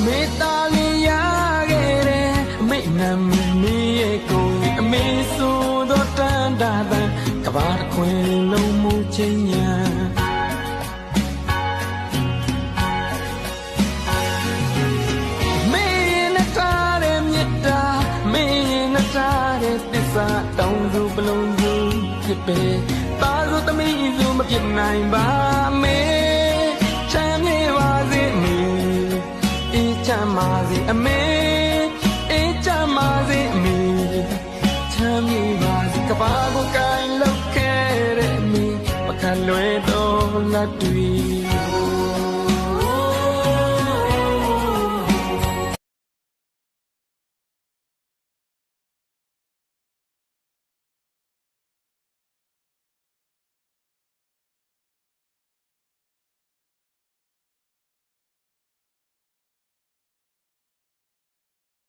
မေတာလီရခဲ့တဲ့အမေနာမည်ရဲ့ကိုယ်အမေဆိုတော့တန်တာတန်ကဘာတစ်ခွင်လုံးမူချင်းညာမေနဲ့ထားတဲ့မြတ်တာမေနဲ့ထားတဲ့သစ္စာတောင်းသူပလုံးစုဖြစ်ပေတာဆိုသမီးဆိုမဖြစ်နိုင်ပါမေချမ်းမြေပါစေမေအေးချမ်းပါစေအမေအေးချမ်းပါစေအမေချမ်းမြေပါစေကဘာကိုကိုင်လောက်ခဲ့တဲ့အမေပကလွယ်တော့လက်တွေ